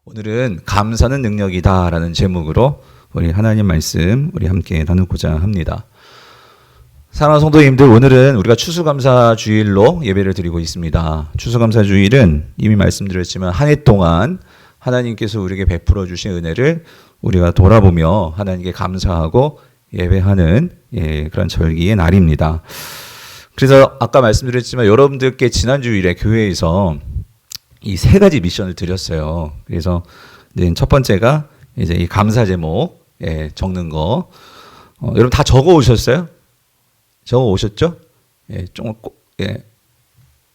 오늘은 감사는 능력이다라는 제목으로 우리 하나님 말씀 우리 함께 나누고자 합니다. 사랑하는 성도님들, 오늘은 우리가 추수감사주일로 예배를 드리고 있습니다. 추수감사주일은 이미 말씀드렸지만 한 해 동안 하나님께서 우리에게 베풀어 주신 은혜를 우리가 돌아보며 하나님께 감사하고 예배하는 그런 절기의 날입니다. 그래서 아까 말씀드렸지만 여러분들께 지난 주일에 교회에서 이 세 가지 미션을 드렸어요. 그래서 첫 번째가 이제 이 감사 제목 적는 거. 여러분 다 적어 오셨어요? 적어 오셨죠?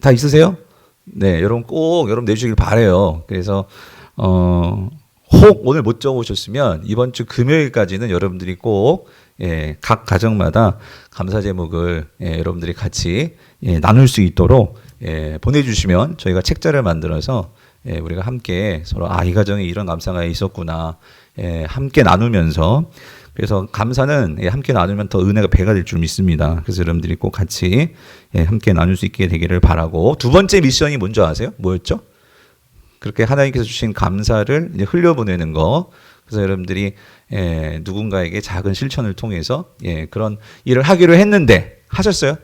다 있으세요? 네, 여러분 꼭 여러분 내주시길 바래요. 그래서 혹 오늘 못 적어 오셨으면 이번 주 금요일까지는 여러분들이 꼭 각 가정마다 감사 제목을 여러분들이 같이 나눌 수 있도록 보내주시면 저희가 책자를 만들어서 우리가 함께 서로 이 가정에 이런 감사가 있었구나 함께 나누면서, 그래서 감사는 함께 나누면 더 은혜가 배가 될 줄 믿습니다. 그래서 여러분들이 꼭 같이 함께 나눌 수 있게 되기를 바라고, 두 번째 미션이 뭔지 아세요? 뭐였죠? 그렇게 하나님께서 주신 감사를 이제 흘려보내는 거. 그래서 여러분들이 누군가에게 작은 실천을 통해서 그런 일을 하기로 했는데 하셨어요?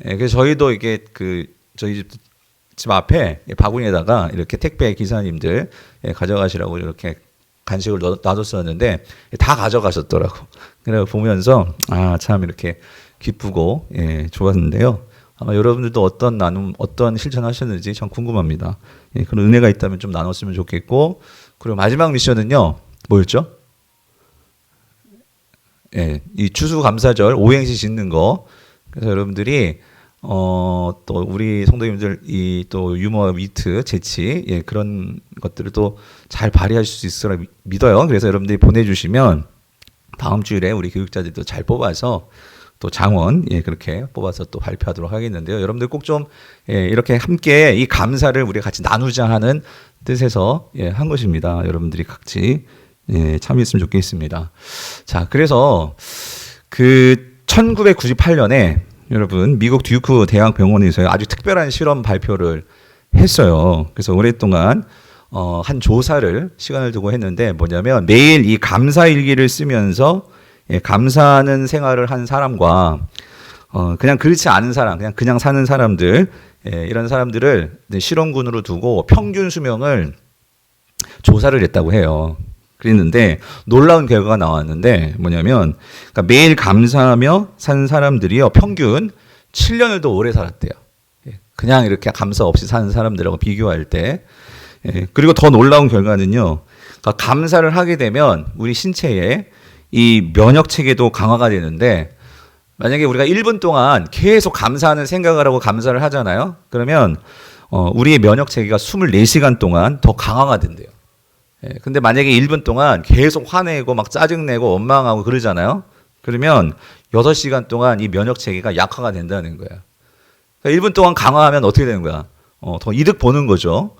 그래서 저희도 이게 저희 집 앞에 바구니에다가 이렇게 택배 기사님들 가져가시라고 이렇게 간식을 놔뒀었는데 다 가져가셨더라고. 그래서 보면서 참 이렇게 기쁘고 좋았는데요. 아마 여러분들도 어떤 나눔, 어떤 실천하셨는지 참 궁금합니다. 그런 은혜가 있다면 좀 나눴으면 좋겠고, 그리고 마지막 미션은요, 뭐였죠? 이 추수감사절 오행시 짓는 거. 그래서 여러분들이 또 우리 성도님들 이 또 유머와 위트, 재치 그런 것들을 또 잘 발휘하실 수 있을 거라 믿어요. 그래서 여러분들이 보내주시면 다음 주일에 우리 교육자들도 잘 뽑아서 또 장원 그렇게 뽑아서 또 발표하도록 하겠는데요. 여러분들 꼭 좀 이렇게 함께 이 감사를 우리가 같이 나누자 하는 뜻에서 한 것입니다. 여러분들이 같이 참여했으면 좋겠습니다. 자, 그래서 1998년에 여러분 미국 듀크 대학병원에서 아주 특별한 실험 발표를 했어요. 그래서 오랫동안 한 조사를 시간을 두고 했는데, 뭐냐면 매일 이 감사 일기를 쓰면서 감사하는 생활을 한 사람과 그냥 그렇지 않은 사람, 그냥 사는 사람들, 이런 사람들을 실험군으로 두고 평균 수명을 조사를 했다고 해요. 그랬는데 놀라운 결과가 나왔는데, 뭐냐면 그러니까 매일 감사하며 산 사람들이요 평균 7년을 더 오래 살았대요. 그냥 이렇게 감사 없이 사는 사람들하고 비교할 때. 그리고 더 놀라운 결과는요, 그러니까 감사를 하게 되면 우리 신체에 이 면역 체계도 강화가 되는데, 만약에 우리가 1분 동안 계속 감사하는 생각을 하고 감사를 하잖아요. 그러면 우리의 면역 체계가 24시간 동안 더 강화가 된대요. 근데 만약에 1분 동안 계속 화내고 막 짜증내고 원망하고 그러잖아요. 그러면 6시간 동안 이 면역 체계가 약화가 된다는 거예요. 그러니까 1분 동안 강화하면 어떻게 되는 거야? 더 이득 보는 거죠.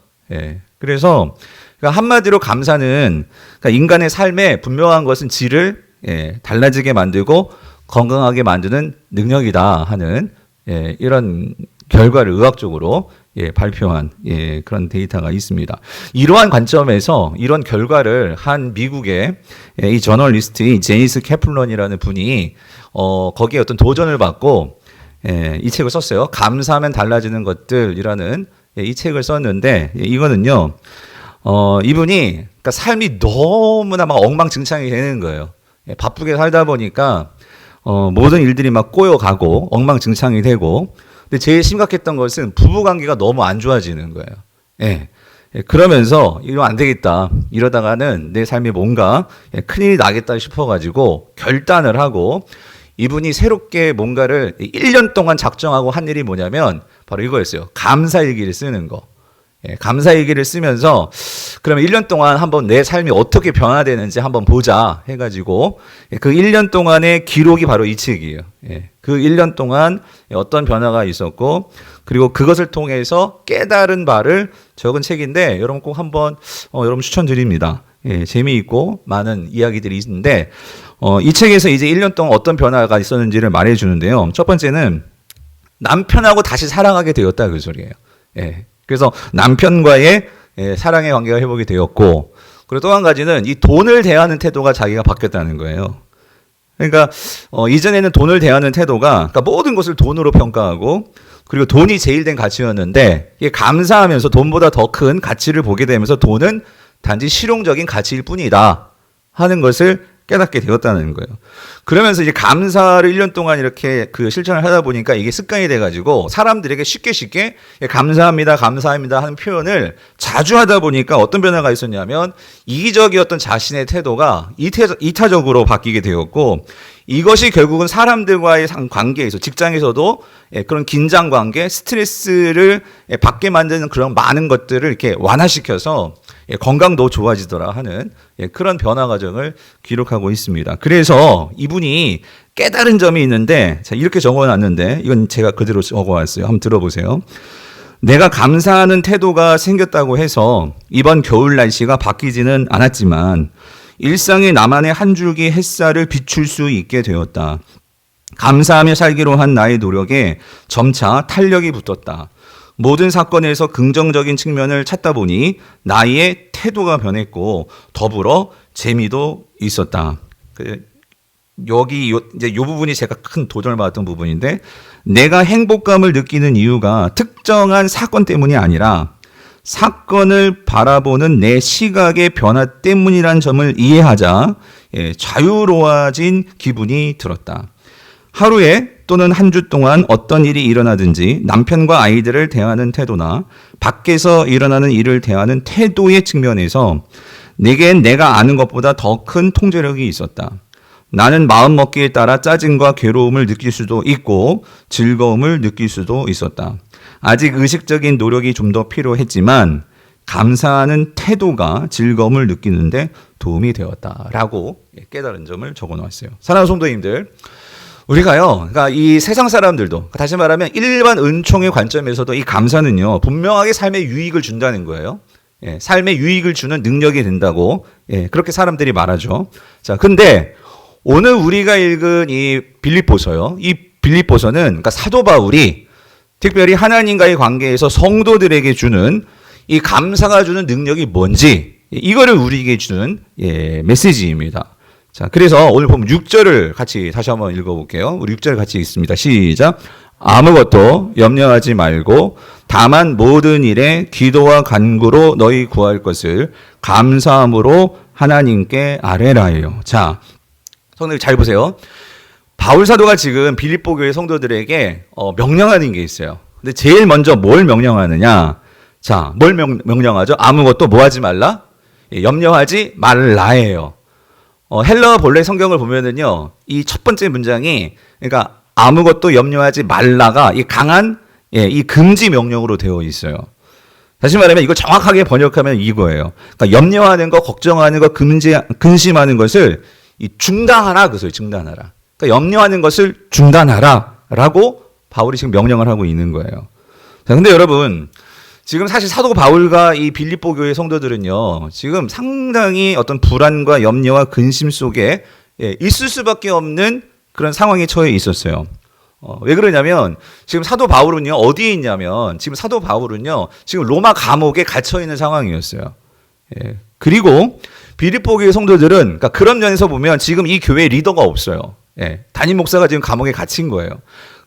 그래서 그러니까 한마디로 감사는 그러니까 인간의 삶에 분명한 것은 질을 달라지게 만들고 건강하게 만드는 능력이다 하는 이런 결과를 의학적으로 발표한 그런 데이터가 있습니다. 이러한 관점에서 이런 결과를 한 미국의 이 저널리스트 제니스 캐플런이라는 분이 거기에 어떤 도전을 받고 이 책을 썼어요. 감사하면 달라지는 것들이라는 이 책을 썼는데, 이거는요 이분이 그러니까 삶이 너무나 막 엉망진창이 되는 거예요. 바쁘게 살다 보니까 모든 일들이 막 꼬여가고 엉망진창이 되고, 근데 제일 심각했던 것은 부부관계가 너무 안 좋아지는 거예요. 그러면서 이러면 안 되겠다, 이러다가는 내 삶에 뭔가 큰일이 나겠다 싶어가지고 결단을 하고, 이분이 새롭게 뭔가를 1년 동안 작정하고 한 일이 뭐냐면 바로 이거였어요. 감사일기를 쓰는 거. 감사일기를 쓰면서 그러면 1년 동안 한번 내 삶이 어떻게 변화되는지 한번 보자 해가지고 그 1년 동안의 기록이 바로 이 책이에요. 그 1년 동안 어떤 변화가 있었고, 그리고 그것을 통해서 깨달은 바를 적은 책인데, 여러분 꼭 한번 여러분 추천드립니다. 재미있고 많은 이야기들이 있는데, 이 책에서 이제 1년 동안 어떤 변화가 있었는지를 말해주는데요. 첫 번째는 남편하고 다시 사랑하게 되었다, 그 소리예요. 그래서 남편과의 사랑의 관계가 회복이 되었고, 그리고 또 한 가지는 이 돈을 대하는 태도가 자기가 바뀌었다는 거예요. 그러니까 이전에는 돈을 대하는 태도가 그러니까 모든 것을 돈으로 평가하고 그리고 돈이 제일 된 가치였는데 이게 감사하면서 돈보다 더 큰 가치를 보게 되면서 돈은 단지 실용적인 가치일 뿐이다 하는 것을 깨닫게 되었다는 거예요. 그러면서 이제 감사를 1년 동안 이렇게 그 실천을 하다 보니까 이게 습관이 돼가지고 사람들에게 쉽게 감사합니다, 감사합니다 하는 표현을 자주 하다 보니까 어떤 변화가 있었냐면 이기적이었던 자신의 태도가 이타적으로 바뀌게 되었고 이것이 결국은 사람들과의 관계에서 직장에서도 그런 긴장 관계, 스트레스를 받게 만드는 그런 많은 것들을 이렇게 완화시켜서 건강도 좋아지더라 하는 그런 변화 과정을 기록하고 있습니다. 그래서 이분이 깨달은 점이 있는데 자, 이렇게 적어놨는데 이건 제가 그대로 적어왔어요. 한번 들어보세요. 내가 감사하는 태도가 생겼다고 해서 이번 겨울 날씨가 바뀌지는 않았지만 일상의 나만의 한 줄기 햇살을 비출 수 있게 되었다. 감사하며 살기로 한 나의 노력에 점차 탄력이 붙었다. 모든 사건에서 긍정적인 측면을 찾다 보니 나의 태도가 변했고 더불어 재미도 있었다. 여기 이제 이 부분이 제가 큰 도전을 받았던 부분인데 내가 행복감을 느끼는 이유가 특정한 사건 때문이 아니라 사건을 바라보는 내 시각의 변화 때문이란 점을 이해하자 자유로워진 기분이 들었다. 하루에 또는 한 주 동안 어떤 일이 일어나든지 남편과 아이들을 대하는 태도나 밖에서 일어나는 일을 대하는 태도의 측면에서 내겐 내가 아는 것보다 더 큰 통제력이 있었다. 나는 마음먹기에 따라 짜증과 괴로움을 느낄 수도 있고 즐거움을 느낄 수도 있었다. 아직 의식적인 노력이 좀 더 필요했지만 감사하는 태도가 즐거움을 느끼는데 도움이 되었다라고 깨달은 점을 적어놓았어요. 사랑하는 성도님들, 우리가요, 그러니까 이 세상 사람들도 다시 말하면 일반 은총의 관점에서도 이 감사는요 분명하게 삶의 유익을 준다는 거예요. 삶의 유익을 주는 능력이 된다고 그렇게 사람들이 말하죠. 자, 근데 오늘 우리가 읽은 이 빌립보서요, 이 빌립보서는 그러니까 사도 바울이 특별히 하나님과의 관계에서 성도들에게 주는 이 감사가 주는 능력이 뭔지 이거를 우리에게 주는 메시지입니다. 자, 그래서 오늘 보면 6절을 같이 다시 한번 읽어볼게요. 우리 6절 같이 읽습니다. 시작. 아무것도 염려하지 말고 다만 모든 일에 기도와 간구로 너희 구할 것을 감사함으로 하나님께 아뢰라예요. 자, 성도들 잘 보세요. 바울 사도가 지금 빌립보 교회 성도들에게 명령하는 게 있어요. 근데 제일 먼저 뭘 명령하느냐? 자, 뭘 명령하죠? 아무것도 뭐 하지 말라? 염려하지 말라예요. 헬러 본래 성경을 보면은요, 이 첫 번째 문장이, 그러니까 아무것도 염려하지 말라가 이 강한, 이 금지 명령으로 되어 있어요. 다시 말하면 이걸 정확하게 번역하면 이거예요. 그러니까 염려하는 거, 걱정하는 거, 근심하는 것을 중단하라, 그것을 중단하라. 그러니까 염려하는 것을 중단하라라고 바울이 지금 명령을 하고 있는 거예요. 자, 근데 여러분, 지금 사실 사도 바울과 이 빌립보 교회 성도들은요, 지금 상당히 어떤 불안과 염려와 근심 속에 있을 수밖에 없는 그런 상황에 처해 있었어요. 왜 그러냐면 지금 사도 바울은요, 어디에 있냐면 지금 사도 바울은요, 지금 로마 감옥에 갇혀 있는 상황이었어요. 그리고 빌립보 교회 성도들은 그러니까 그런 면에서 보면 지금 이 교회 리더가 없어요. 담임 목사가 지금 감옥에 갇힌 거예요.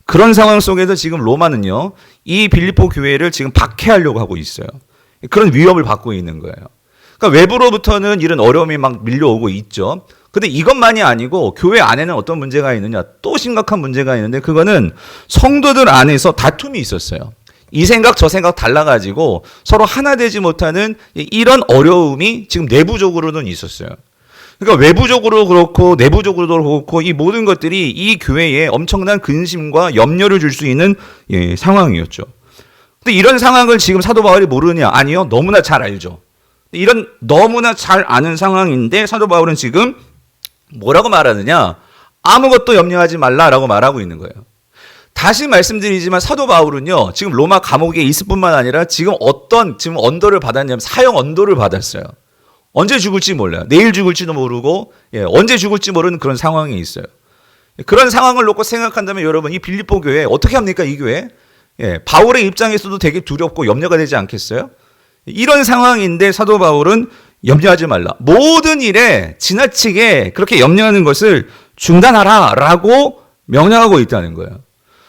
그런 상황 속에서 지금 로마는요, 이 빌립보 교회를 지금 박해하려고 하고 있어요. 그런 위협을 받고 있는 거예요. 그러니까 외부로부터는 이런 어려움이 막 밀려오고 있죠. 근데 이것만이 아니고 교회 안에는 어떤 문제가 있느냐, 또 심각한 문제가 있는데 그거는 성도들 안에서 다툼이 있었어요. 이 생각 저 생각 달라가지고 서로 하나 되지 못하는 이런 어려움이 지금 내부적으로는 있었어요. 그러니까 외부적으로 그렇고 내부적으로도 그렇고 이 모든 것들이 이 교회에 엄청난 근심과 염려를 줄 수 있는 상황이었죠. 근데 이런 상황을 지금 사도 바울이 모르느냐? 아니요. 너무나 잘 알죠. 이런 너무나 잘 아는 상황인데 사도 바울은 지금 뭐라고 말하느냐? 아무것도 염려하지 말라라고 말하고 있는 거예요. 다시 말씀드리지만 사도 바울은요, 지금 로마 감옥에 있을 뿐만 아니라 지금 지금 언도를 받았냐면 사형 언도를 받았어요. 언제 죽을지 몰라요. 내일 죽을지도 모르고, 언제 죽을지 모르는 그런 상황이 있어요. 그런 상황을 놓고 생각한다면 여러분, 이 빌립보 교회 어떻게 합니까, 이 교회? 바울의 입장에서도 되게 두렵고 염려가 되지 않겠어요? 이런 상황인데 사도 바울은 염려하지 말라. 모든 일에 지나치게 그렇게 염려하는 것을 중단하라라고 명령하고 있다는 거예요.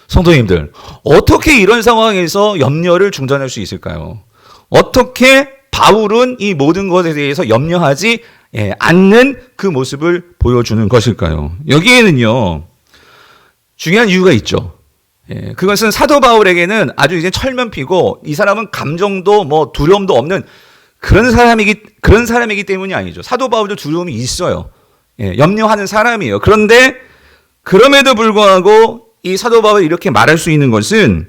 성도님들, 어떻게 이런 상황에서 염려를 중단할 수 있을까요? 어떻게 바울은 이 모든 것에 대해서 염려하지 않는 그 모습을 보여주는 것일까요? 여기에는요, 중요한 이유가 있죠. 그것은 사도 바울에게는 아주 이제 철면피고 이 사람은 감정도 뭐 두려움도 없는 그런 사람이기 때문이 아니죠. 사도 바울도 두려움이 있어요. 염려하는 사람이에요. 그런데 그럼에도 불구하고 이 사도 바울이 이렇게 말할 수 있는 것은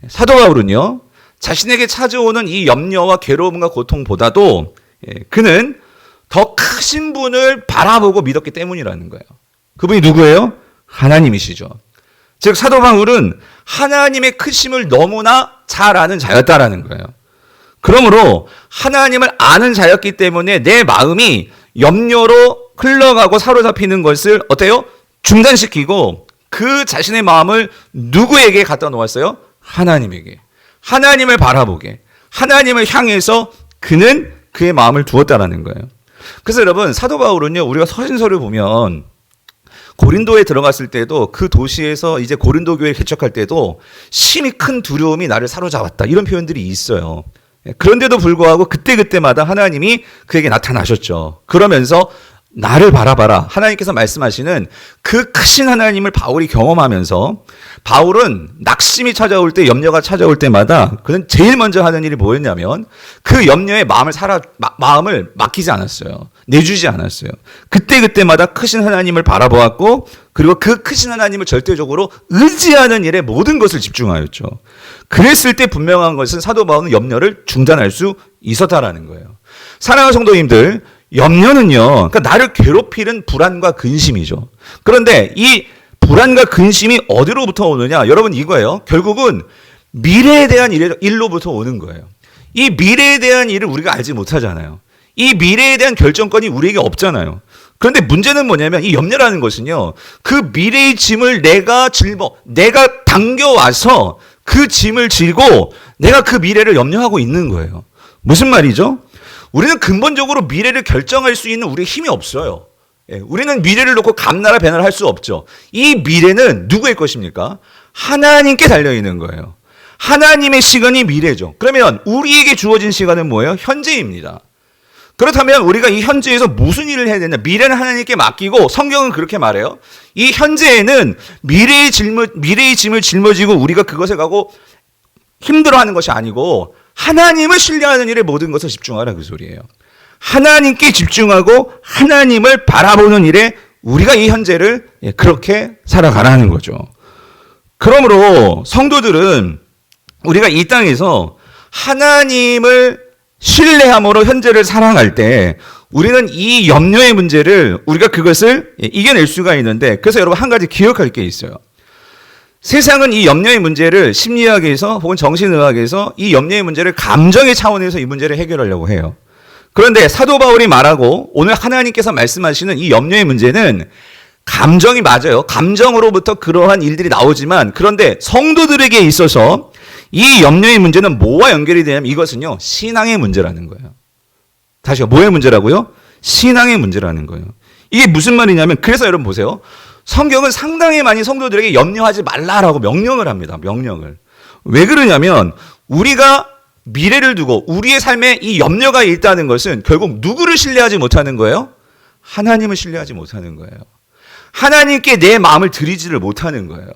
사도 바울은요, 자신에게 찾아오는 이 염려와 괴로움과 고통보다도 그는 더 크신 분을 바라보고 믿었기 때문이라는 거예요. 그분이 누구예요? 하나님이시죠. 즉 사도 바울은 하나님의 크심을 너무나 잘 아는 자였다라는 거예요. 그러므로 하나님을 아는 자였기 때문에 내 마음이 염려로 흘러가고 사로잡히는 것을 어때요? 중단시키고 그 자신의 마음을 누구에게 갖다 놓았어요? 하나님에게. 하나님을 바라보게. 하나님을 향해서 그는 그의 마음을 두었다라는 거예요. 그래서 여러분, 사도 바울은요, 우리가 서신서를 보면 고린도에 들어갔을 때도 그 도시에서 이제 고린도 교회를 개척할 때도 심히 큰 두려움이 나를 사로잡았다. 이런 표현들이 있어요. 그런데도 불구하고 그때그때마다 하나님이 그에게 나타나셨죠. 그러면서 나를 바라봐라. 하나님께서 말씀하시는 그 크신 하나님을 바울이 경험하면서 바울은 낙심이 찾아올 때, 염려가 찾아올 때마다 그는 제일 먼저 하는 일이 뭐였냐면 그 염려에 마음을 맡기지 않았어요. 내주지 않았어요. 그때그때마다 크신 하나님을 바라보았고 그리고 그 크신 하나님을 절대적으로 의지하는 일에 모든 것을 집중하였죠. 그랬을 때 분명한 것은 사도 바울은 염려를 중단할 수 있었다라는 거예요. 사랑하는 성도님들, 염려는요, 그러니까 나를 괴롭히는 불안과 근심이죠. 그런데 이 불안과 근심이 어디로부터 오느냐? 여러분, 이거예요. 결국은 미래에 대한 일로부터 오는 거예요. 이 미래에 대한 일을 우리가 알지 못하잖아요. 이 미래에 대한 결정권이 우리에게 없잖아요. 그런데 문제는 뭐냐면 이 염려라는 것은요, 그 미래의 짐을 내가 당겨와서 그 짐을 지고 내가 그 미래를 염려하고 있는 거예요. 무슨 말이죠? 우리는 근본적으로 미래를 결정할 수 있는 우리의 힘이 없어요. 우리는 미래를 놓고 감나라 배나라 할 수 없죠. 이 미래는 누구의 것입니까? 하나님께 달려있는 거예요. 하나님의 시간이 미래죠. 그러면 우리에게 주어진 시간은 뭐예요? 현재입니다. 그렇다면 우리가 이 현재에서 무슨 일을 해야 되냐? 미래는 하나님께 맡기고 성경은 그렇게 말해요. 이 현재에는 미래의 짐을 짊어지고 우리가 그것에 가고 힘들어하는 것이 아니고 하나님을 신뢰하는 일에 모든 것을 집중하라, 그 소리예요. 하나님께 집중하고 하나님을 바라보는 일에 우리가 이 현재를 그렇게 살아가라는 거죠. 그러므로 성도들은 우리가 이 땅에서 하나님을 신뢰함으로 현재를 살아갈 때 우리는 이 염려의 문제를 우리가 그것을 이겨낼 수가 있는데, 그래서 여러분 한 가지 기억할 게 있어요. 세상은 이 염려의 문제를 심리학에서 혹은 정신의학에서 이 염려의 문제를 감정의 차원에서 이 문제를 해결하려고 해요. 그런데 사도 바울이 말하고 오늘 하나님께서 말씀하시는 이 염려의 문제는 감정이 맞아요. 감정으로부터 그러한 일들이 나오지만, 그런데 성도들에게 있어서 이 염려의 문제는 뭐와 연결이 되냐면 이것은요, 신앙의 문제라는 거예요. 다시요, 뭐의 문제라고요? 신앙의 문제라는 거예요. 이게 무슨 말이냐면, 그래서 여러분 보세요. 성경은 상당히 많이 성도들에게 염려하지 말라라고 명령을 합니다. 명령을. 왜 그러냐면 우리가 미래를 두고 우리의 삶에 이 염려가 있다는 것은 결국 누구를 신뢰하지 못하는 거예요? 하나님을 신뢰하지 못하는 거예요. 하나님께 내 마음을 드리지를 못하는 거예요.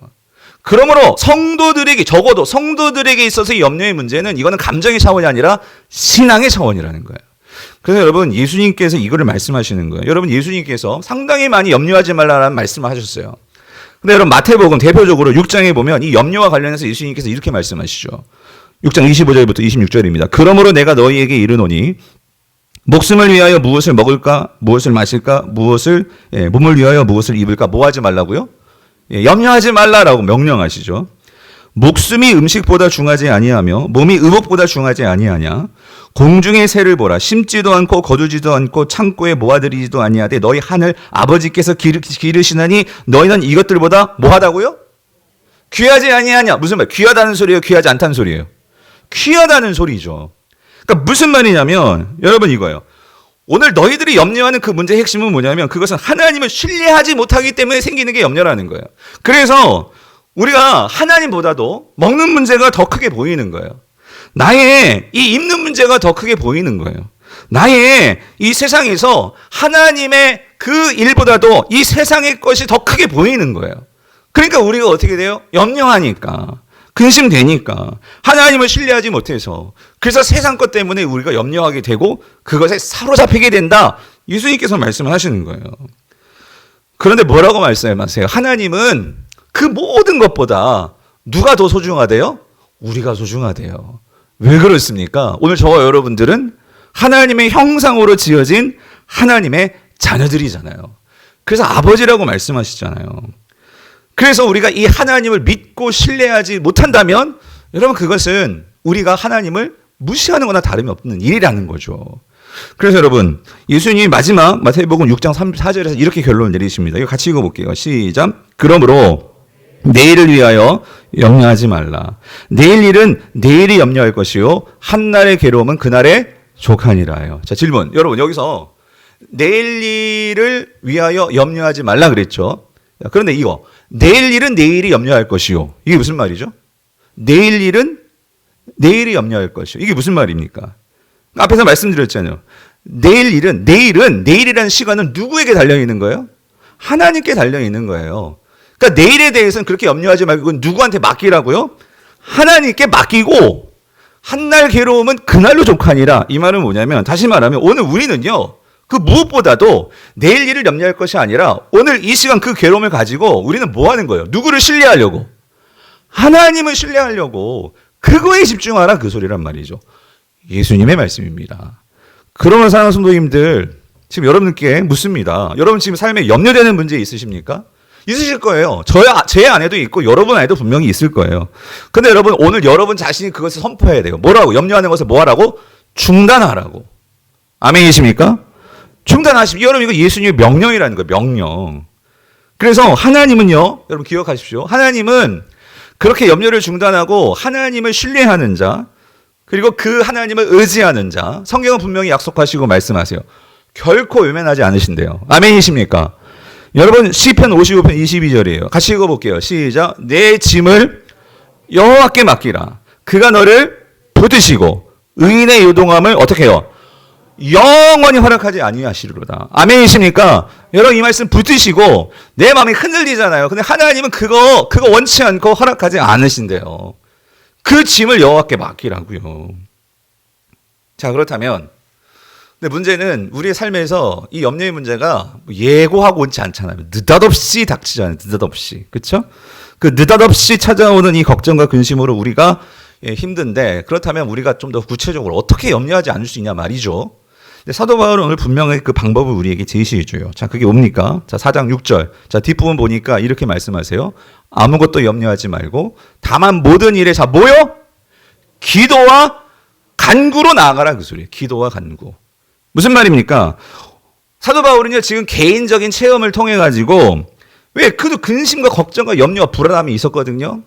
그러므로 성도들에게, 적어도 성도들에게 있어서 이 염려의 문제는 이거는 감정의 차원이 아니라 신앙의 차원이라는 거예요. 그래서 여러분, 예수님께서 이거를 말씀하시는 거예요. 여러분, 예수님께서 상당히 많이 염려하지 말라라는 말씀을 하셨어요. 근데 여러분, 마태복음 대표적으로 6장에 보면 이 염려와 관련해서 예수님께서 이렇게 말씀하시죠. 6장 25절부터 26절입니다. 그러므로 내가 너희에게 이르노니 목숨을 위하여 무엇을 먹을까, 무엇을 마실까, 몸을 위하여 무엇을 입을까, 뭐 하지 말라고요? 염려하지 말라라고 명령하시죠. 목숨이 음식보다 중하지 아니하며 몸이 의복보다 중하지 아니하냐. 공중의 새를 보라. 심지도 않고 거두지도 않고 창고에 모아들이지도 아니하되 너희 하늘 아버지께서 기르시나니 너희는 이것들보다 뭐하다고요? 귀하지 아니하냐. 무슨 말? 귀하다는 소리예요? 귀하지 않다는 소리예요? 귀하다는 소리죠. 그러니까 무슨 말이냐면 여러분 이거예요. 오늘 너희들이 염려하는 그 문제의 핵심은 뭐냐면 그것은 하나님을 신뢰하지 못하기 때문에 생기는 게 염려라는 거예요. 그래서 우리가 하나님보다도 먹는 문제가 더 크게 보이는 거예요. 나의 이 입는 문제가 더 크게 보이는 거예요. 나의 이 세상에서 하나님의 그 일보다도 이 세상의 것이 더 크게 보이는 거예요. 그러니까 우리가 어떻게 돼요? 염려하니까, 근심되니까, 하나님을 신뢰하지 못해서, 그래서 세상 것 때문에 우리가 염려하게 되고 그것에 사로잡히게 된다. 예수님께서 말씀을 하시는 거예요. 그런데 뭐라고 말씀하세요? 하나님은 그 모든 것보다 누가 더 소중하대요? 우리가 소중하대요. 왜 그렇습니까? 오늘 저와 여러분들은 하나님의 형상으로 지어진 하나님의 자녀들이잖아요. 그래서 아버지라고 말씀하시잖아요. 그래서 우리가 이 하나님을 믿고 신뢰하지 못한다면 여러분 그것은 우리가 하나님을 무시하는 거나 다름이 없는 일이라는 거죠. 그래서 여러분 예수님이 마지막 마태복음 6장 34절에서 이렇게 결론을 내리십니다. 이거 같이 읽어볼게요. 시작. 그러므로 내일을 위하여 염려하지 말라. 내일 일은 내일이 염려할 것이요 한날의 괴로움은 그날의 족하니라요. 자, 질문. 여러분 여기서 내일 일을 위하여 염려하지 말라 그랬죠. 그런데 이거 내일 일은 내일이 염려할 것이요. 이게 무슨 말이죠? 내일 일은 내일이 염려할 것이요. 이게 무슨 말입니까? 앞에서 말씀드렸잖아요. 내일이라는 시간은 누구에게 달려 있는 거예요? 하나님께 달려 있는 거예요. 그러니까 내일에 대해서는 그렇게 염려하지 말고 그건 누구한테 맡기라고요? 하나님께 맡기고 한날 괴로움은 그날로 족하니라. 이 말은 뭐냐면 다시 말하면 오늘 우리는요. 그 무엇보다도 내일 일을 염려할 것이 아니라 오늘 이 시간 그 괴로움을 가지고 우리는 뭐 하는 거예요? 누구를 신뢰하려고? 하나님을 신뢰하려고 그거에 집중하라 그 소리란 말이죠. 예수님의 말씀입니다. 그러면 사랑하는 성도님들 지금 여러분께 묻습니다. 여러분 지금 삶에 염려되는 문제 있으십니까? 있으실 거예요. 제 안에도 있고 여러분 안에도 분명히 있을 거예요. 근데 여러분 오늘 여러분 자신이 그것을 선포해야 돼요. 뭐라고? 염려하는 것을 뭐 하라고? 중단하라고. 아멘이십니까? 중단하십시오. 여러분 이거 예수님의 명령이라는 거예요. 명령. 그래서 하나님은요. 여러분 기억하십시오. 하나님은 그렇게 염려를 중단하고 하나님을 신뢰하는 자 그리고 그 하나님을 의지하는 자 성경은 분명히 약속하시고 말씀하세요. 결코 외면하지 않으신대요. 아멘이십니까? 여러분 시편 55편 22절이에요. 같이 읽어볼게요. 시작. 내 짐을 여호와께 맡기라. 그가 너를 붙드시고 의인의 요동함을 어떻게 해요? 영원히 허락하지 아니하시리로다. 아멘이십니까? 여러분 이 말씀 붙드시고 내 마음이 흔들리잖아요. 근데 하나님은 그거 원치 않고 허락하지 않으신대요. 그 짐을 여호와께 맡기라고요. 자 그렇다면 근데 문제는 우리의 삶에서 이 염려의 문제가 예고하고 온지 않잖아요. 느닷없이 닥치잖아요. 느닷없이. 그렇죠? 그 느닷없이 찾아오는 이 걱정과 근심으로 우리가 힘든데 그렇다면 우리가 좀 더 구체적으로 어떻게 염려하지 않을 수 있냐 말이죠. 근데 사도 바울은 오늘 분명히 그 방법을 우리에게 제시해 줘요. 자, 그게 뭡니까? 자, 4장 6절. 자, 뒷부분 보니까 이렇게 말씀하세요. 아무것도 염려하지 말고 다만 모든 일에 자 뭐요? 기도와 간구로 나아가라 그 소리예요. 기도와 간구. 무슨 말입니까? 사도 바울은요 지금 개인적인 체험을 통해 가지고 왜 그도 근심과 걱정과 염려와 불안함이 있었거든요.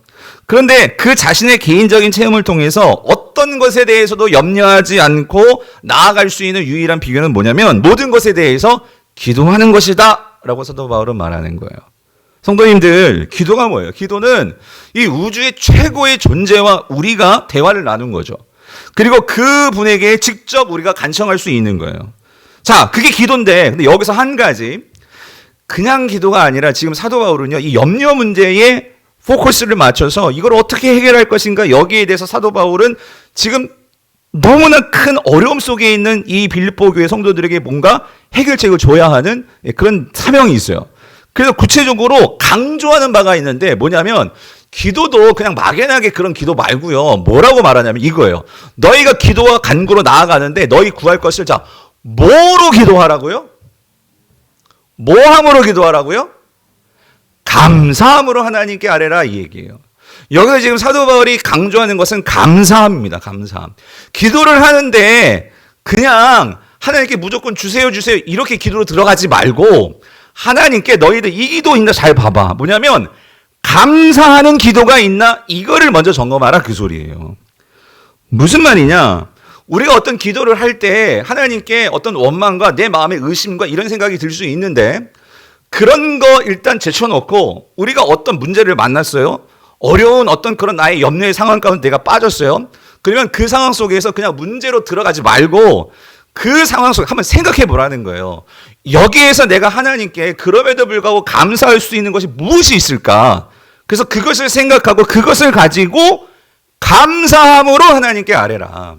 그런데 그 자신의 개인적인 체험을 통해서 어떤 것에 대해서도 염려하지 않고 나아갈 수 있는 유일한 비결은 뭐냐면 모든 것에 대해서 기도하는 것이다 라고 사도 바울은 말하는 거예요. 성도님들 기도가 뭐예요? 기도는 이 우주의 최고의 존재와 우리가 대화를 나눈 거죠. 그리고 그 분에게 직접 우리가 간청할 수 있는 거예요. 자, 그게 기도인데, 근데 여기서 한 가지, 그냥 기도가 아니라 지금 사도 바울은요, 이 염려 문제에 포커스를 맞춰서 이걸 어떻게 해결할 것인가, 여기에 대해서 사도 바울은 지금 너무나 큰 어려움 속에 있는 이 빌립보 교회 성도들에게 뭔가 해결책을 줘야 하는 그런 사명이 있어요. 그래서 구체적으로 강조하는 바가 있는데 뭐냐면, 기도도 그냥 막연하게 그런 기도 말고요. 뭐라고 말하냐면 이거예요. 너희가 기도와 간구로 나아가는데 너희 구할 것을 자 뭐로 기도하라고요? 뭐함으로 기도하라고요? 감사함으로 하나님께 아뢰라 이 얘기예요. 여기서 지금 사도 바울이 강조하는 것은 감사함입니다. 감사함. 기도를 하는데 그냥 하나님께 무조건 주세요 이렇게 기도로 들어가지 말고 하나님께 너희들 이 기도 있나 잘 봐봐. 뭐냐면 감사하는 기도가 있나 이거를 먼저 점검하라 그 소리예요. 무슨 말이냐? 우리가 어떤 기도를 할 때 하나님께 어떤 원망과 내 마음의 의심과 이런 생각이 들 수 있는데 그런 거 일단 제쳐놓고 우리가 어떤 문제를 만났어요. 어려운 어떤 그런 나의 염려의 상황 가운데 내가 빠졌어요. 그러면 그 상황 속에서 그냥 문제로 들어가지 말고 그 상황 속에 한번 생각해 보라는 거예요. 여기에서 내가 하나님께 그럼에도 불구하고 감사할 수 있는 것이 무엇이 있을까? 그래서 그것을 생각하고 그것을 가지고 감사함으로 하나님께 아뢰라.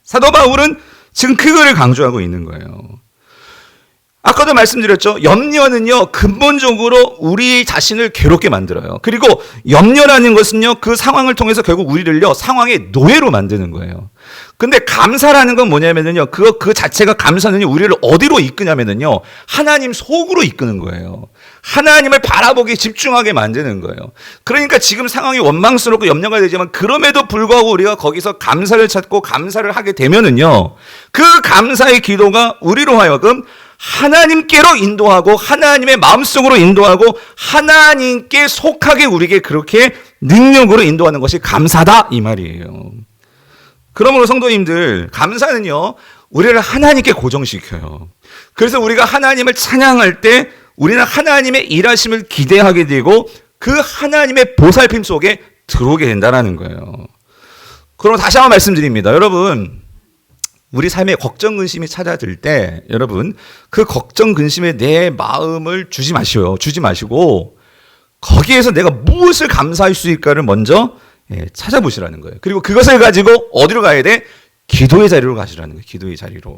사도 바울은 지금 그거를 강조하고 있는 거예요. 아까도 말씀드렸죠. 염려는요, 근본적으로 우리 자신을 괴롭게 만들어요. 그리고 염려라는 것은요, 그 상황을 통해서 결국 우리를요, 상황의 노예로 만드는 거예요. 근데 감사라는 건 뭐냐면요, 그 자체가 감사는요, 우리를 어디로 이끄냐면요, 하나님 속으로 이끄는 거예요. 하나님을 바라보기 집중하게 만드는 거예요. 그러니까 지금 상황이 원망스럽고 염려가 되지만 그럼에도 불구하고 우리가 거기서 감사를 찾고 감사를 하게 되면은요, 그 감사의 기도가 우리로 하여금 하나님께로 인도하고 하나님의 마음속으로 인도하고 하나님께 속하게 우리에게 그렇게 능력으로 인도하는 것이 감사다 이 말이에요. 그러므로 성도님들, 감사는요, 우리를 하나님께 고정시켜요. 그래서 우리가 하나님을 찬양할 때 우리는 하나님의 일하심을 기대하게 되고 그 하나님의 보살핌 속에 들어오게 된다는 거예요. 그럼 다시 한번 말씀드립니다. 여러분, 우리 삶에 걱정, 근심이 찾아들 때 여러분 그 걱정, 근심에 내 마음을 주지 마시고 거기에서 내가 무엇을 감사할 수 있을까를 먼저 찾아보시라는 거예요. 그리고 그것을 가지고 어디로 가야 돼? 기도의 자리로 가시라는 거예요. 기도의 자리로.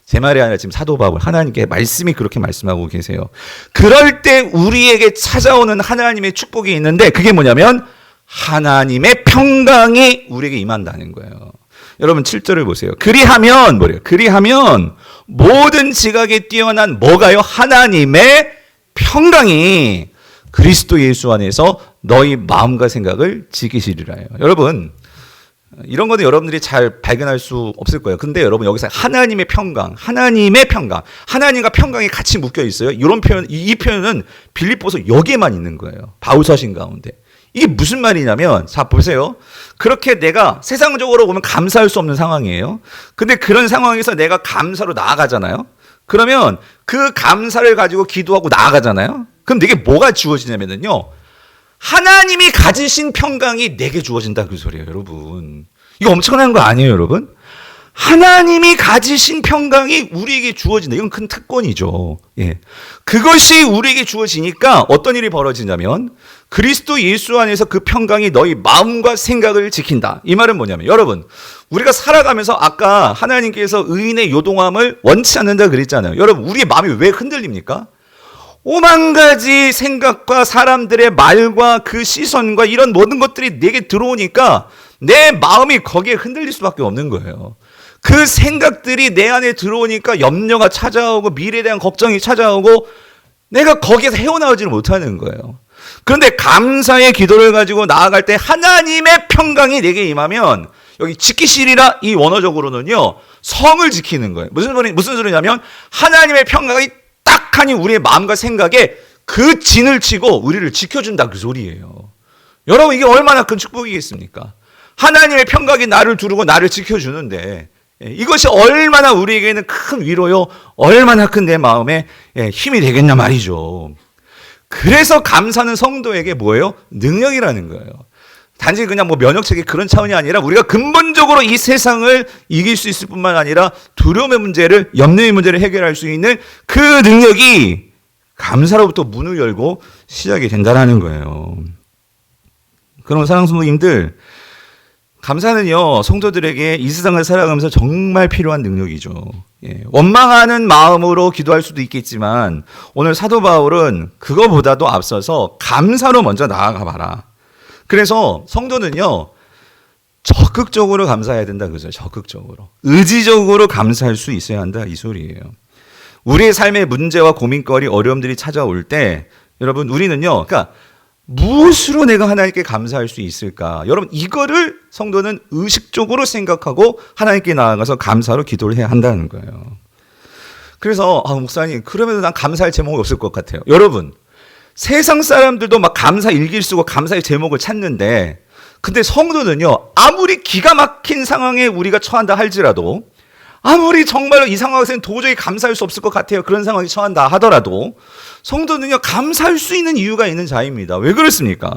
제 말이 아니라 지금 사도 바울 하나님께 말씀이 그렇게 말씀하고 계세요. 그럴 때 우리에게 찾아오는 하나님의 축복이 있는데 그게 뭐냐면 하나님의 평강이 우리에게 임한다는 거예요. 여러분 7절을 보세요. 그리하면 뭐래요? 그리하면 모든 지각에 뛰어난 뭐가요? 하나님의 평강이 그리스도 예수 안에서 너희 마음과 생각을 지키시리라요. 여러분 이런 거는 여러분들이 잘 발견할 수 없을 거예요. 근데 여러분 여기서 하나님의 평강, 하나님과 평강이 같이 묶여 있어요. 이런 표현, 이 표현은 빌립보서 여기에만 있는 거예요. 바울 서신 가운데. 이게 무슨 말이냐면, 자, 보세요. 그렇게 내가 세상적으로 보면 감사할 수 없는 상황이에요. 근데 그런 상황에서 내가 감사로 나아가잖아요. 그러면 그 감사를 가지고 기도하고 나아가잖아요. 그럼 내게 뭐가 주어지냐면요. 하나님이 가지신 평강이 내게 주어진다 그 소리예요, 여러분. 이거 엄청난 거 아니에요, 여러분? 하나님이 가지신 평강이 우리에게 주어진다. 이건 큰 특권이죠. 예. 그것이 우리에게 주어지니까 어떤 일이 벌어지냐면 그리스도 예수 안에서 그 평강이 너희 마음과 생각을 지킨다. 이 말은 뭐냐면 여러분 우리가 살아가면서 아까 하나님께서 의인의 요동함을 원치 않는다 그랬잖아요. 여러분 우리의 마음이 왜 흔들립니까? 오만 가지 생각과 사람들의 말과 그 시선과 이런 모든 것들이 내게 들어오니까 내 마음이 거기에 흔들릴 수밖에 없는 거예요. 그 생각들이 내 안에 들어오니까 염려가 찾아오고 미래에 대한 걱정이 찾아오고 내가 거기에서 헤어나오지를 못하는 거예요. 그런데 감사의 기도를 가지고 나아갈 때 하나님의 평강이 내게 임하면 여기 지키시리라 이 원어적으로는요 성을 지키는 거예요. 무슨 소리냐면 하나님의 평강이 딱하니 우리의 마음과 생각에 그 진을 치고 우리를 지켜준다 그 소리예요. 여러분 이게 얼마나 큰 축복이겠습니까? 하나님의 평강이 나를 두르고 나를 지켜주는데 이것이 얼마나 우리에게는 큰 위로요, 얼마나 큰 내 마음에 힘이 되겠냐 말이죠. 그래서 감사는 성도에게 뭐예요? 능력이라는 거예요. 단지 그냥 뭐 면역책이 그런 차원이 아니라 우리가 근본적으로 이 세상을 이길 수 있을 뿐만 아니라 두려움의 문제를, 염려의 문제를 해결할 수 있는 그 능력이 감사로부터 문을 열고 시작이 된다는 거예요. 그럼 사랑하는 성도님들, 감사는요 성도들에게 이 세상을 살아가면서 정말 필요한 능력이죠. 원망하는 마음으로 기도할 수도 있겠지만 오늘 사도 바울은 그거보다도 앞서서 감사로 먼저 나아가 봐라. 그래서 성도는요 적극적으로 감사해야 된다 그죠. 적극적으로 의지적으로 감사할 수 있어야 한다 이 소리예요. 우리의 삶의 문제와 고민거리, 어려움들이 찾아올 때 여러분 우리는요 그러니까 무엇으로 내가 하나님께 감사할 수 있을까? 여러분 이거를 성도는 의식적으로 생각하고 하나님께 나아가서 감사로 기도를 해야 한다는 거예요. 그래서 목사님 그러면 난 감사할 제목이 없을 것 같아요. 여러분 세상 사람들도 막 감사 일기를 쓰고 감사의 제목을 찾는데 근데 성도는요, 아무리 기가 막힌 상황에 우리가 처한다 할지라도, 아무리 정말로 이 상황에서는 도저히 감사할 수 없을 것 같아요. 그런 상황에 처한다 하더라도 성도는요, 감사할 수 있는 이유가 있는 자입니다. 왜 그렇습니까?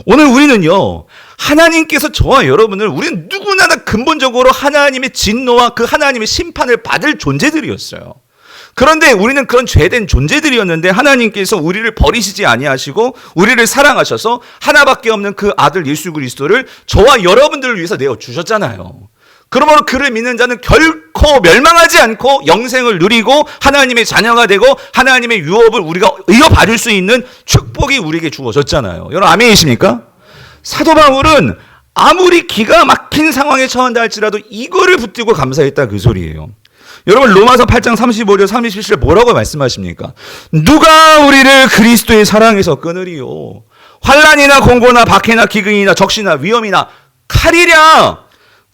오늘 우리는요, 하나님께서 저와 여러분을, 우리는 누구나 다 근본적으로 하나님의 진노와 그 하나님의 심판을 받을 존재들이었어요. 그런데 우리는 그런 죄된 존재들이었는데 하나님께서 우리를 버리시지 아니하시고 우리를 사랑하셔서 하나밖에 없는 그 아들 예수 그리스도를 저와 여러분들을 위해서 내어주셨잖아요. 그러므로 그를 믿는 자는 결코 멸망하지 않고 영생을 누리고 하나님의 자녀가 되고 하나님의 유업을 우리가 이어받을 수 있는 축복이 우리에게 주어졌잖아요. 여러분 아멘이십니까? 사도 바울은 아무리 기가 막힌 상황에 처한다 할지라도 이거를 붙들고 감사했다 그 소리예요. 여러분 로마서 8장 35절 37절 뭐라고 말씀하십니까? 누가 우리를 그리스도의 사랑에서 끊으리요? 환난이나 공고나 박해나 기근이나 적시나 위험이나 칼이랴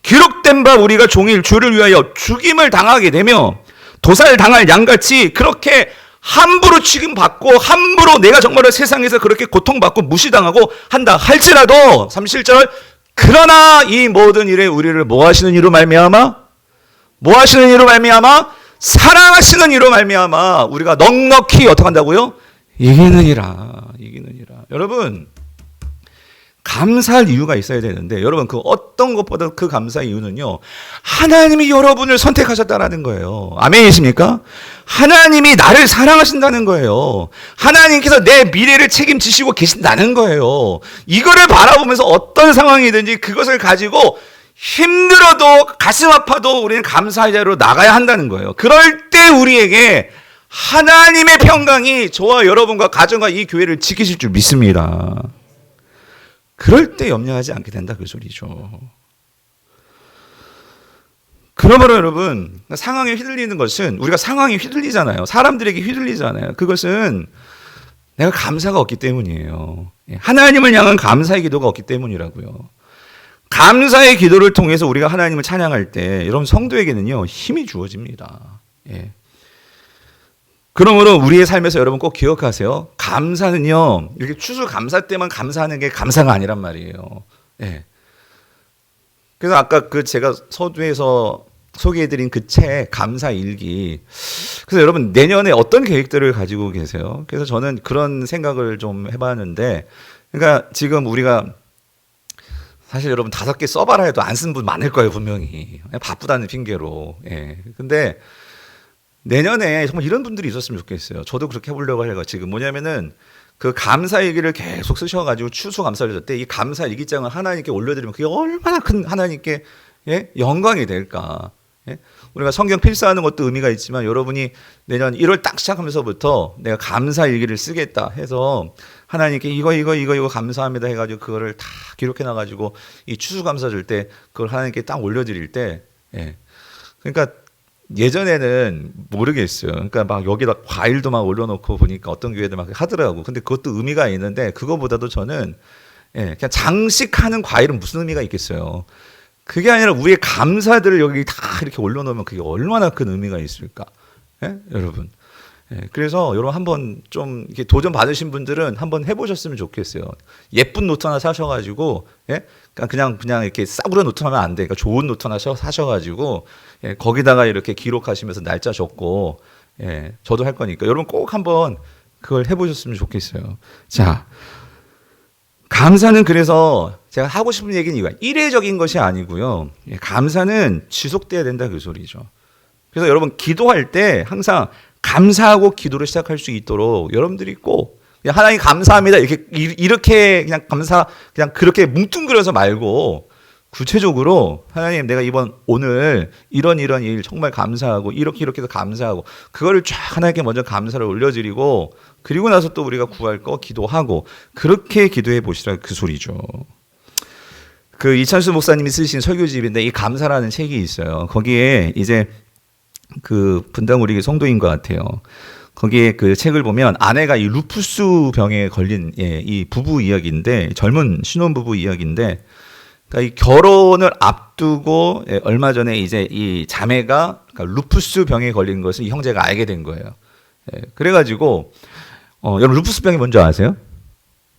기록된 바 우리가 종일 주를 위하여 죽임을 당하게 되며 도살당할 양같이 그렇게 함부로 취급받고 함부로 내가 정말로 세상에서 그렇게 고통받고 무시당하고 한다 할지라도 37절 그러나 이 모든 일에 우리를 뭐 하시는 이로 말미암아? 뭐 하시는 이로 말미암아? 사랑하시는 이로 말미암아 우리가 넉넉히 어떻게 한다고요? 이기느니라. 여러분 감사할 이유가 있어야 되는데 여러분 그 어떤 것보다 그 감사의 이유는요, 하나님이 여러분을 선택하셨다라는 거예요. 아멘이십니까? 하나님이 나를 사랑하신다는 거예요. 하나님께서 내 미래를 책임지시고 계신다는 거예요. 이거를 바라보면서 어떤 상황이든지 그것을 가지고 힘들어도 가슴 아파도 우리는 감사의 자리로 나가야 한다는 거예요. 그럴 때 우리에게 하나님의 평강이 저와 여러분과 가정과 이 교회를 지키실 줄 믿습니다. 그럴 때 염려하지 않게 된다 그 소리죠. 그러므로 여러분 상황에 휘둘리는 것은 우리가 상황에 휘둘리잖아요. 사람들에게 휘둘리잖아요. 그것은 내가 감사가 없기 때문이에요. 하나님을 향한 감사의 기도가 없기 때문이라고요. 감사의 기도를 통해서 우리가 하나님을 찬양할 때 여러분 성도에게는요 힘이 주어집니다. 예. 그러므로 우리의 삶에서 여러분 꼭 기억하세요. 감사는요, 이렇게 추수감사 때만 감사하는 게 감사가 아니란 말이에요. 예. 그래서 아까 그 제가 서두에서 소개해드린 그 책 감사일기. 그래서 여러분 내년에 어떤 계획들을 가지고 계세요? 그래서 저는 그런 생각을 좀 해봤는데, 그러니까 지금 우리가 사실 여러분 5개 써봐라 해도 안 쓴 분 많을 거예요 분명히. 바쁘다는 핑계로. 예. 근데 내년에 정말 이런 분들이 있었으면 좋겠어요. 저도 그렇게 해보려고 해요. 지금 뭐냐면은 그 감사 일기를 계속 쓰셔가지고 추수감사를 때 이 감사 일기장을 하나님께 올려드리면 그게 얼마나 큰 하나님께 예? 영광이 될까. 예? 우리가 성경 필사하는 것도 의미가 있지만 여러분이 내년 1월 딱 시작하면서부터 내가 감사 일기를 쓰겠다 해서 하나님께 이거 감사합니다 해가지고 그거를 다 기록해놔가지고 이 추수감사 줄 때 그걸 하나님께 딱 올려드릴 때 예. 그러니까 예전에는 모르겠어요. 그러니까 막 여기다 과일도 막 올려놓고 보니까 어떤 교회들 막 하더라고. 근데 그것도 의미가 있는데 그거보다도 저는 예, 그냥 장식하는 과일은 무슨 의미가 있겠어요. 그게 아니라 우리의 감사들을 여기 다 이렇게 올려놓으면 그게 얼마나 큰 의미가 있을까. 예? 여러분. 예, 그래서 여러분 한번 좀 이렇게 도전 받으신 분들은 한번 해보셨으면 좋겠어요. 예쁜 노트 하나 사셔가지고, 예? 그냥 이렇게 싸구려 노트 하면 안 돼. 그러니까 좋은 노트 하나 사셔가지고, 예, 거기다가 이렇게 기록하시면서 날짜 적고, 예, 저도 할 거니까 여러분 꼭 한번 그걸 해보셨으면 좋겠어요. 자, 감사는 그래서 제가 하고 싶은 얘기는 이거야. 이례적인 것이 아니고요. 예, 감사는 지속돼야 된다 그 소리죠. 그래서 여러분 기도할 때 항상 감사하고 기도를 시작할 수 있도록 여러분들이 꼭 그냥 하나님 감사합니다 이렇게 그냥 그냥 그렇게 뭉뚱그려서 말고 구체적으로 하나님 내가 오늘 이런 일 정말 감사하고 이렇게 해서 감사하고 그거를 쫙 하나님께 먼저 감사를 올려드리고 그리고 나서 또 우리가 구할 거 기도하고 그렇게 기도해 보시라 그 소리죠. 그 이찬수 목사님이 쓰신 설교집인데 이 감사라는 책이 있어요. 거기에 이제 그 분당 우리 성도인 것 같아요. 거기에 그 책을 보면 아내가 이 루푸스 병에 걸린 이 부부 이야기인데 젊은 신혼부부 이야기인데 그러니까 이 결혼을 앞두고 얼마 전에 이제 이 자매가 그러니까 루푸스 병에 걸린 것을 이 형제가 알게 된 거예요. 그래가지고 여러분 루푸스 병이 뭔지 아세요?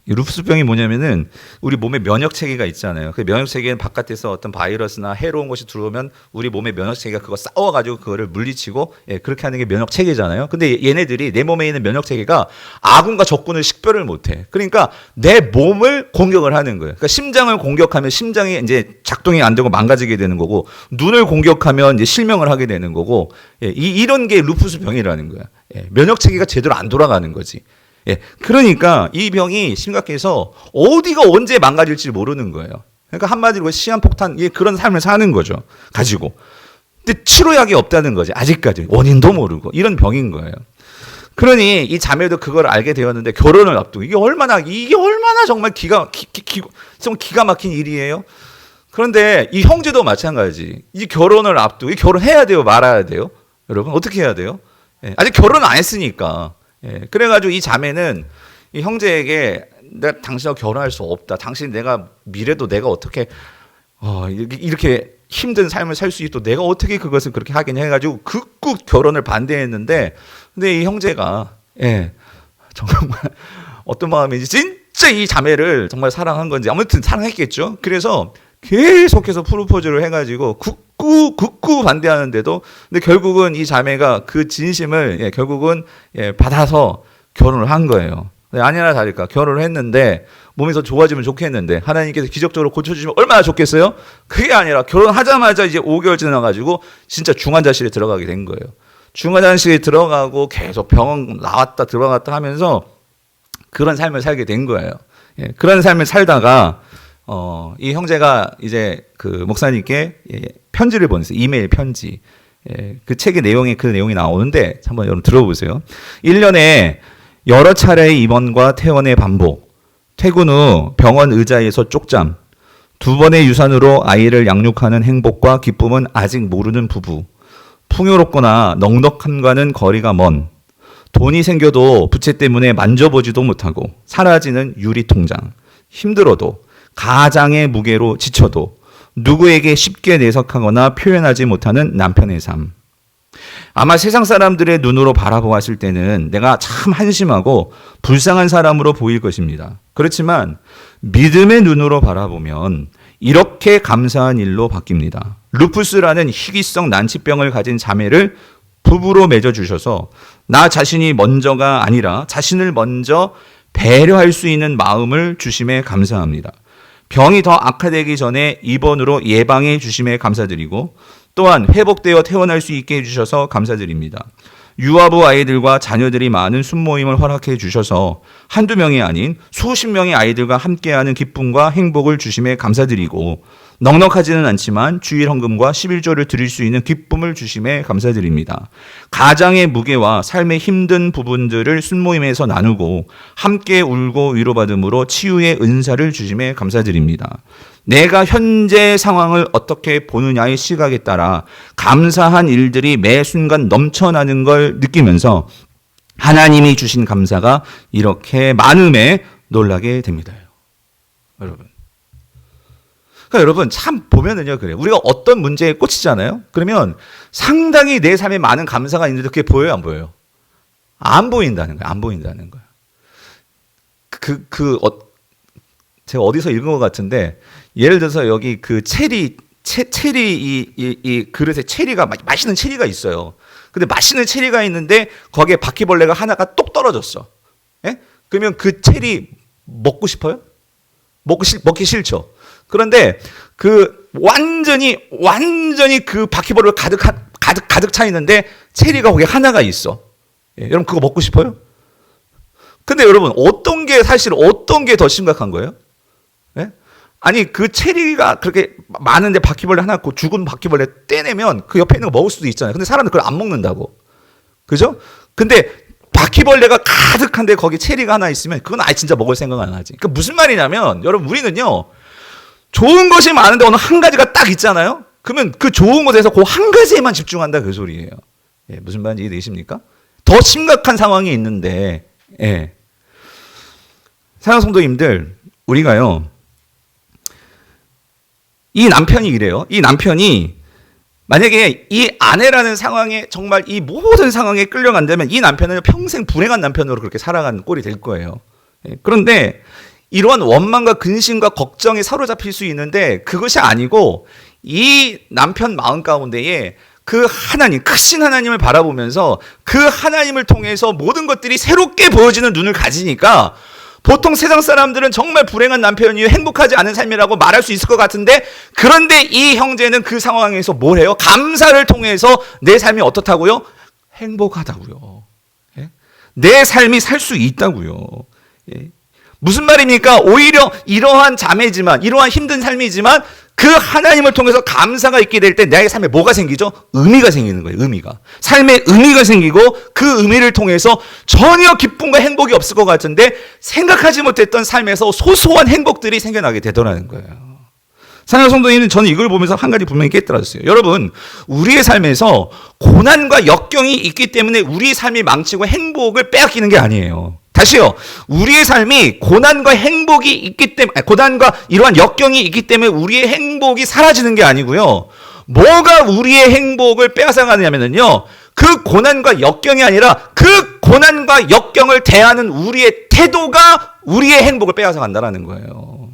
이 루푸스병이 뭐냐면은 우리 몸에 면역 체계가 있잖아요. 그 면역 체계는 바깥에서 어떤 바이러스나 해로운 것이 들어오면 우리 몸의 면역 체계가 그거 싸워가지고 그거를 물리치고 그렇게 하는 게 면역 체계잖아요. 근데 얘네들이 내 몸에 있는 면역 체계가 아군과 적군을 식별을 못해. 그러니까 내 몸을 공격을 하는 거예요. 그러니까 심장을 공격하면 심장이 이제 작동이 안 되고 망가지게 되는 거고, 눈을 공격하면 이제 실명을 하게 되는 거고, 이런 게 루푸스병이라는 거야. 면역 체계가 제대로 안 돌아가는 거지. 그러니까 이 병이 심각해서 어디가 언제 망가질지 모르는 거예요. 그러니까 한마디로 시한폭탄 그런 삶을 사는 거죠. 가지고. 근데 치료약이 없다는 거지. 아직까지 원인도 모르고 이런 병인 거예요. 그러니 이 자매도 그걸 알게 되었는데 결혼을 앞두고 이게 얼마나 정말 정말 기가 막힌 일이에요. 그런데 이 형제도 마찬가지. 이 결혼을 앞두고 결혼해야 돼요, 말아야 돼요. 여러분 어떻게 해야 돼요? 아직 결혼 안 했으니까. 그래가지고 이 자매는 이 형제에게 내가 당신하고 결혼할 수 없다. 당신 내가 미래도 내가 어떻게 이렇게 힘든 삶을 살 수 있도록 내가 어떻게 그것을 그렇게 하겠냐 해가지고 극구 결혼을 반대했는데, 근데 이 형제가 정말 어떤 마음인지 진짜 이 자매를 정말 사랑한 건지 아무튼 사랑했겠죠. 그래서 계속해서 프로포즈를 해가지고 극구 반대하는데도, 근데 결국은 이 자매가 그 진심을 결국은 받아서 결혼을 한 거예요. 아니나 다를까 결혼을 했는데 몸이 더 좋아지면 좋겠는데 하나님께서 기적적으로 고쳐주시면 얼마나 좋겠어요? 그게 아니라 결혼하자마자 이제 5개월 지나가지고 진짜 중환자실에 들어가게 된 거예요. 중환자실에 들어가고 계속 병원 나왔다 들어갔다 하면서 그런 삶을 살게 된 거예요. 그런 삶을 살다가 이 형제가 이제 그 목사님께 편지를 보냈어요. 이메일 편지. 그 책의 내용에 그 내용이 나오는데 한번 여러분 들어보세요. 1년에 여러 차례의 입원과 퇴원의 반복, 퇴근 후 병원 의자에서 쪽잠, 2번의 유산으로 아이를 양육하는 행복과 기쁨은 아직 모르는 부부, 풍요롭거나 넉넉함과는 거리가 먼, 돈이 생겨도 부채 때문에 만져보지도 못하고 사라지는 유리통장, 힘들어도 가장의 무게로 지쳐도 누구에게 쉽게 내색하거나 표현하지 못하는 남편의 삶. 아마 세상 사람들의 눈으로 바라보았을 때는 내가 참 한심하고 불쌍한 사람으로 보일 것입니다. 그렇지만 믿음의 눈으로 바라보면 이렇게 감사한 일로 바뀝니다. 루푸스라는 희귀성 난치병을 가진 자매를 부부로 맺어주셔서 나 자신이 먼저가 아니라 자신을 먼저 배려할 수 있는 마음을 주심에 감사합니다. 병이 더 악화되기 전에 입원으로 예방해 주심에 감사드리고, 또한 회복되어 퇴원할 수 있게 해주셔서 감사드립니다. 유아부 아이들과 자녀들이 많은 순모임을 허락해 주셔서 한두 명이 아닌 수십 명의 아이들과 함께하는 기쁨과 행복을 주심에 감사드리고, 넉넉하지는 않지만 주일 헌금과 11조를 드릴 수 있는 기쁨을 주심에 감사드립니다. 가장의 무게와 삶의 힘든 부분들을 순모임에서 나누고 함께 울고 위로받음으로 치유의 은사를 주심에 감사드립니다. 내가 현재 상황을 어떻게 보느냐의 시각에 따라 감사한 일들이 매 순간 넘쳐나는 걸 느끼면서 하나님이 주신 감사가 이렇게 많음에 놀라게 됩니다. 여러분. 그러니까 여러분 참 보면은요 그래요. 우리가 어떤 문제에 꽂히잖아요. 그러면 상당히 내 삶에 많은 감사가 있는데 그게 보여요, 안 보여요? 안 보인다는 거예요. 안 보인다는 거예요. 제가 어디서 읽은 것 같은데, 예를 들어서 여기 그 체리 이 그릇에 체리가 맛있는 체리가 있어요. 근데 맛있는 체리가 있는데 거기에 바퀴벌레가 하나가 똑 떨어졌어. 그러면 그 체리 먹고 싶어요? 먹기 싫죠. 그런데 그 완전히 그 바퀴벌레가 가득 차 있는데 체리가 거기 하나가 있어. 여러분 그거 먹고 싶어요? 근데 여러분 어떤 게 더 심각한 거예요? 아니 그 체리가 그렇게 많은데 바퀴벌레 하나 있고 죽은 바퀴벌레 떼내면 그 옆에 있는 거 먹을 수도 있잖아요. 근데 사람들 그걸 안 먹는다고. 그죠? 근데 바퀴벌레가 가득한데 거기 체리가 하나 있으면 그건 아예 진짜 먹을 생각 안 하지. 그러니까 무슨 말이냐면 여러분 우리는요. 좋은 것이 많은데 어느 한 가지가 딱 있잖아요. 그러면 그 좋은 것에서 그 한 가지에만 집중한다 그 소리예요. 무슨 말인지 이해되십니까? 더 심각한 상황이 있는데 사랑하는 성도님들 우리가요. 이 남편이 이래요. 이 남편이 만약에 이 아내라는 상황에 정말 이 모든 상황에 끌려간다면 이 남편은 평생 불행한 남편으로 그렇게 살아가는 꼴이 될 거예요. 그런데 이러한 원망과 근심과 걱정에 사로잡힐 수 있는데 그것이 아니고 이 남편 마음 가운데에 그 하나님, 크신 하나님을 바라보면서 그 하나님을 통해서 모든 것들이 새롭게 보여지는 눈을 가지니까 보통 세상 사람들은 정말 불행한 남편이요, 행복하지 않은 삶이라고 말할 수 있을 것 같은데, 그런데 이 형제는 그 상황에서 뭘 해요? 감사를 통해서 내 삶이 어떻다고요? 행복하다고요. 예? 내 삶이 살 수 있다고요. 예? 무슨 말입니까? 오히려 이러한 자매지만, 이러한 힘든 삶이지만 그 하나님을 통해서 감사가 있게 될 때 내 삶에 뭐가 생기죠? 의미가 생기는 거예요. 의미가. 삶에 의미가 생기고 그 의미를 통해서 전혀 기쁨과 행복이 없을 것 같은데 생각하지 못했던 삶에서 소소한 행복들이 생겨나게 되더라는 거예요. 사랑하는 성도님은 저는 이걸 보면서 한 가지 분명히 깨달았어요. 여러분, 우리의 삶에서 고난과 역경이 있기 때문에 우리의 삶이 망치고 행복을 빼앗기는 게 아니에요. 다시요. 우리의 삶이 고난과 행복이 있기 때문에, 고난과 이러한 역경이 있기 때문에 우리의 행복이 사라지는 게 아니고요. 뭐가 우리의 행복을 빼앗아가느냐면요. 그 고난과 역경이 아니라 그 고난과 역경을 대하는 우리의 태도가 우리의 행복을 빼앗아간다는 거예요.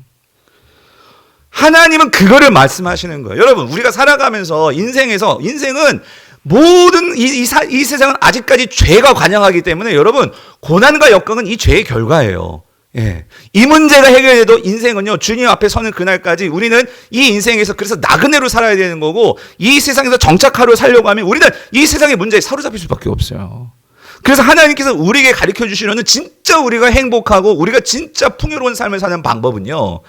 하나님은 그거를 말씀하시는 거예요. 여러분, 우리가 살아가면서 인생은 모든 이 세상은 아직까지 죄가 관영하기 때문에 여러분, 고난과 역경은 이 죄의 결과예요. 예. 이 문제가 해결돼도 인생은요, 주님 앞에 서는 그날까지 우리는 이 인생에서 그래서 나그네로 살아야 되는 거고, 이 세상에서 정착하러 살려고 하면 우리는 이 세상의 문제에 사로잡힐 수밖에 없어요. 그래서 하나님께서 우리에게 가르쳐 주시려는 진짜 우리가 행복하고 우리가 진짜 풍요로운 삶을 사는 방법은요,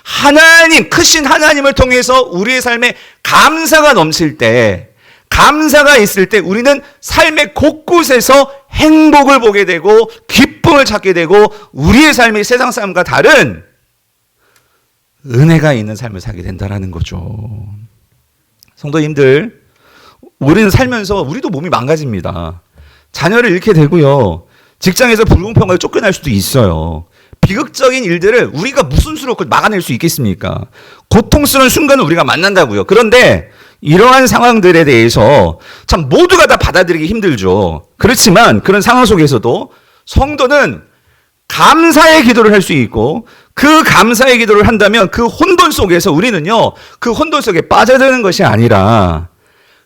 하나님, 크신 하나님을 통해서 우리의 삶에 감사가 넘칠 때, 감사가 있을 때 우리는 삶의 곳곳에서 행복을 보게 되고 기쁨을 찾게 되고 우리의 삶이 세상 삶과 다른 은혜가 있는 삶을 살게 된다는 거죠. 성도님들, 우리는 살면서 우리도 몸이 망가집니다. 자녀를 잃게 되고요. 직장에서 불공평하게 쫓겨날 수도 있어요. 비극적인 일들을 우리가 무슨 수로 막아낼 수 있겠습니까? 고통스러운 순간을 우리가 만난다고요. 그런데 이러한 상황들에 대해서 참 모두가 다 받아들이기 힘들죠. 그렇지만 그런 상황 속에서도 성도는 감사의 기도를 할 수 있고, 그 감사의 기도를 한다면 그 혼돈 속에서 우리는요, 그 혼돈 속에 빠져드는 것이 아니라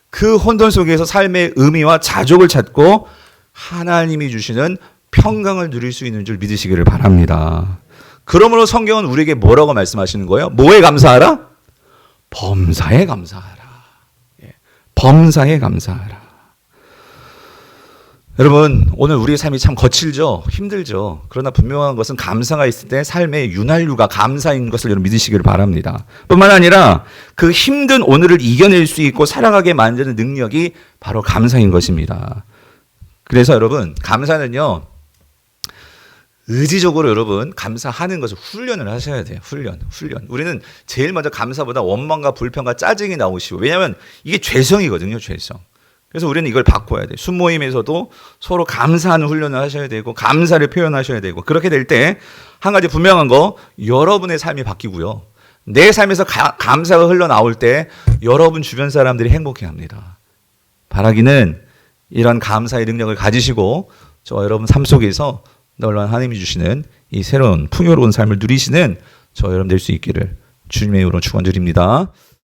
그 혼돈 속에서 삶의 의미와 자족을 찾고 하나님이 주시는 평강을 누릴 수 있는 줄 믿으시기를 바랍니다. 그러므로 성경은 우리에게 뭐라고 말씀하시는 거예요? 뭐에 감사하라? 범사에 감사하라. 범사에 감사하라. 여러분, 오늘 우리의 삶이 참 거칠죠? 힘들죠? 그러나 분명한 것은 감사가 있을 때 삶의 윤활유가 감사인 것을 여러분 믿으시기를 바랍니다. 뿐만 아니라 그 힘든 오늘을 이겨낼 수 있고 살아가게 만드는 능력이 바로 감사인 것입니다. 그래서 여러분, 감사는요, 의지적으로 여러분 감사하는 것을 훈련을 하셔야 돼요. 훈련. 우리는 제일 먼저 감사보다 원망과 불평과 짜증이 나오시고, 왜냐하면 이게 죄성이거든요. 죄성. 그래서 우리는 이걸 바꿔야 돼요. 순모임에서도 서로 감사하는 훈련을 하셔야 되고 감사를 표현하셔야 되고, 그렇게 될 때 한 가지 분명한 거, 여러분의 삶이 바뀌고요. 내 삶에서 감사가 흘러나올 때 여러분 주변 사람들이 행복해합니다. 바라기는 이런 감사의 능력을 가지시고 저 여러분 삶 속에서 놀라운 하나님이 주시는 이 새로운 풍요로운 삶을 누리시는 저 여러분 될 수 있기를 주님의 이름으로 축원드립니다.